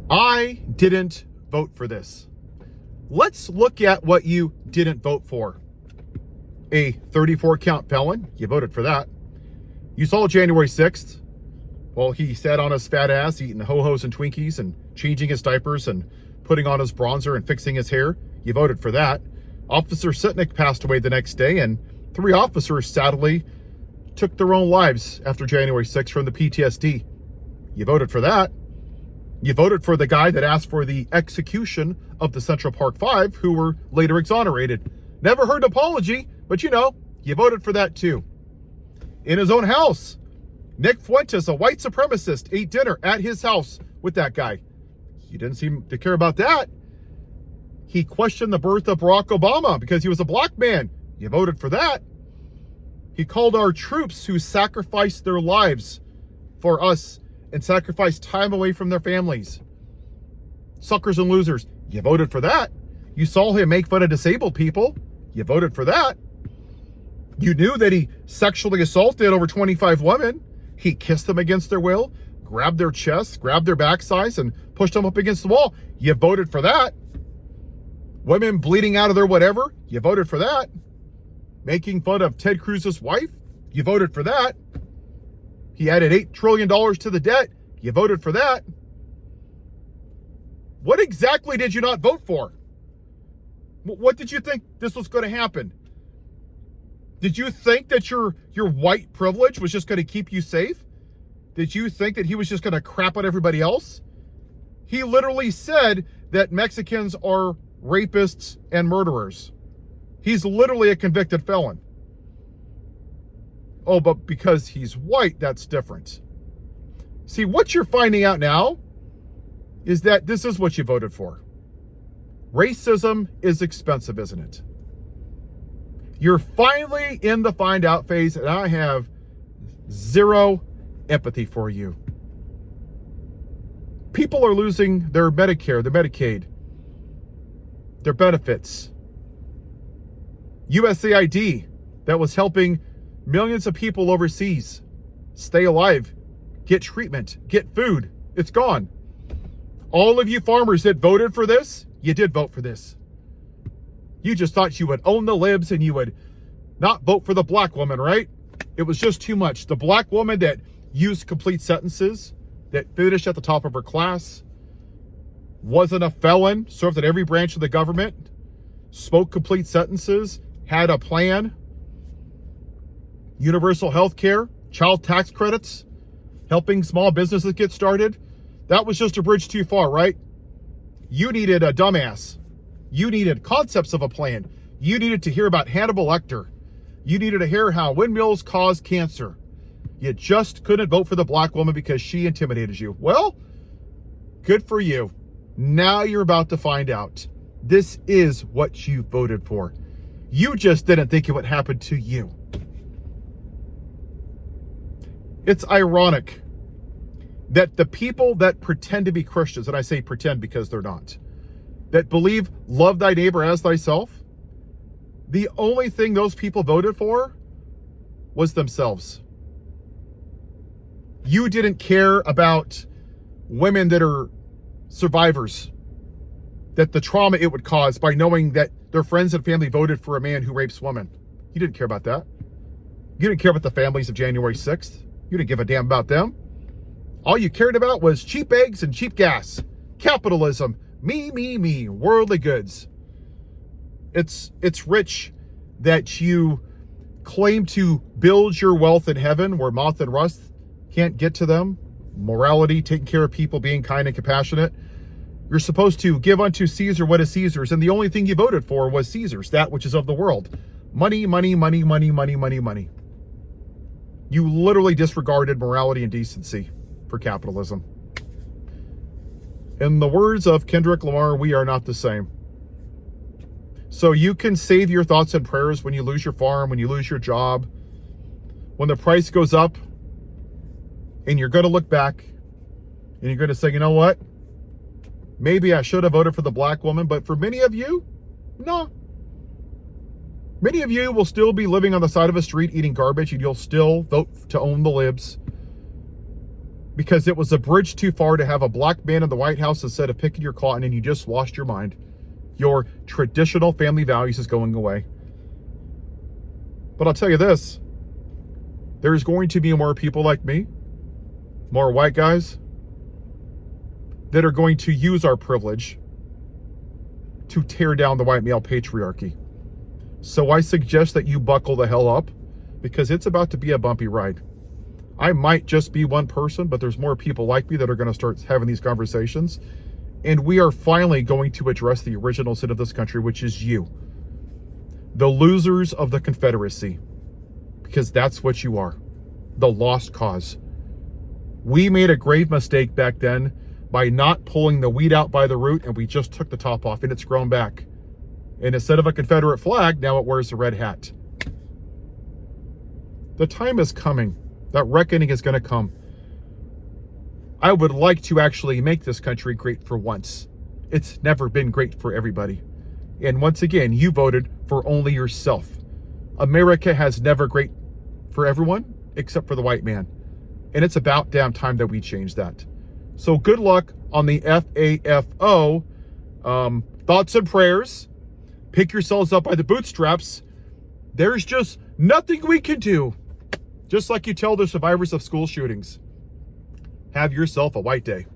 I didn't vote for this. Let's look at what you didn't vote for. A 34 count felon, you voted for that. You saw January 6th. Well, he sat on his fat ass eating Ho-Hos and Twinkies and changing his diapers and putting on his bronzer and fixing his hair. You voted for that. Officer Sitnick passed away the next day, and 3 officers sadly took their own lives after January 6th from the PTSD. You voted for that. You voted for the guy that asked for the execution of the Central Park Five, who were later exonerated. Never heard an apology, but you voted for that too. In his own house, Nick Fuentes, a white supremacist, ate dinner at his house with that guy. You didn't seem to care about that. He questioned the birth of Barack Obama because he was a black man. You voted for that. He called our troops who sacrificed their lives for us and sacrificed time away from their families suckers and losers. You voted for that. You saw him make fun of disabled people. You voted for that. You knew that he sexually assaulted over 25 women. He kissed them against their will, grabbed their chests, grabbed their backsides, and pushed them up against the wall. You voted for that. Women bleeding out of their whatever. You voted for that. Making fun of Ted Cruz's wife. You voted for that. He added $8 trillion to the debt. You voted for that. What exactly did you not vote for? What did you think this was going to happen? Did you think that your white privilege was just going to keep you safe? Did you think that he was just going to crap on everybody else? He literally said that Mexicans are rapists and murderers. He's literally a convicted felon. Oh, but because he's white, that's different. See, what you're finding out now is that this is what you voted for. Racism is expensive, isn't it? You're finally in the find out phase, and I have zero empathy for you. People are losing their Medicare, their Medicaid, their benefits. USAID, that was helping millions of people overseas stay alive, get treatment, get food. It's gone. All of you farmers that voted for this, you did vote for this. You just thought you would own the libs and you would not vote for the black woman, right? It was just too much. The black woman that used complete sentences, that finished at the top of her class, wasn't a felon, served at every branch of the government, spoke complete sentences, had a plan, universal health care, child tax credits, helping small businesses get started. That was just a bridge too far, right? You needed a dumbass. You needed concepts of a plan. You needed to hear about Hannibal Lecter. You needed to hear how windmills cause cancer. You just couldn't vote for the black woman because she intimidated you. Well, good for you. Now you're about to find out. This is what you voted for. You just didn't think it would happen to you. It's ironic that the people that pretend to be Christians, and I say pretend because they're not, that believe love thy neighbor as thyself, the only thing those people voted for was themselves. You didn't care about women that are survivors, that the trauma it would cause by knowing that their friends and family voted for a man who rapes women. You didn't care about that. You didn't care about the families of January 6th. You didn't give a damn about them. All you cared about was cheap eggs and cheap gas. Capitalism. Me, worldly goods. It's rich that you claim to build your wealth in heaven where moth and rust can't get to them. Morality, taking care of people, being kind and compassionate. You're supposed to give unto Caesar what is Caesar's, and the only thing you voted for was Caesar's, that which is of the world. Money. You literally disregarded morality and decency for capitalism. In the words of Kendrick Lamar, we are not the same. So you can save your thoughts and prayers when you lose your farm, when you lose your job, when the price goes up, and you're going to look back and you're going to say, you know what? Maybe I should have voted for the black woman, but for many of you, no. Many of you will still be living on the side of a street eating garbage, and you'll still vote to own the libs. because it was a bridge too far to have a black man in the White House instead of picking your cotton, and you just lost your mind. Your traditional family values is going away. But I'll tell you this, there's going to be more people like me, more white guys, that are going to use our privilege to tear down the white male patriarchy. So I suggest that you buckle the hell up, because it's about to be a bumpy ride. I might just be one person, but there's more people like me that are going to start having these conversations. And we are finally going to address the original sin of this country, which is you. The losers of the Confederacy. Because that's what you are. The lost cause. We made a grave mistake back then by not pulling the weed out by the root, and we just took the top off, and it's grown back. And instead of a Confederate flag, now it wears a red hat. The time is coming. That reckoning is going to come. I would like to actually make this country great for once. It's never been great for everybody. And once again, you voted for only yourself. America has never great for everyone except for the white man. And it's about damn time that we change that. So good luck on the FAFO. Thoughts and prayers. Pick yourselves up by the bootstraps. There's just nothing we can do. Just like you tell the survivors of school shootings. Have yourself a white day.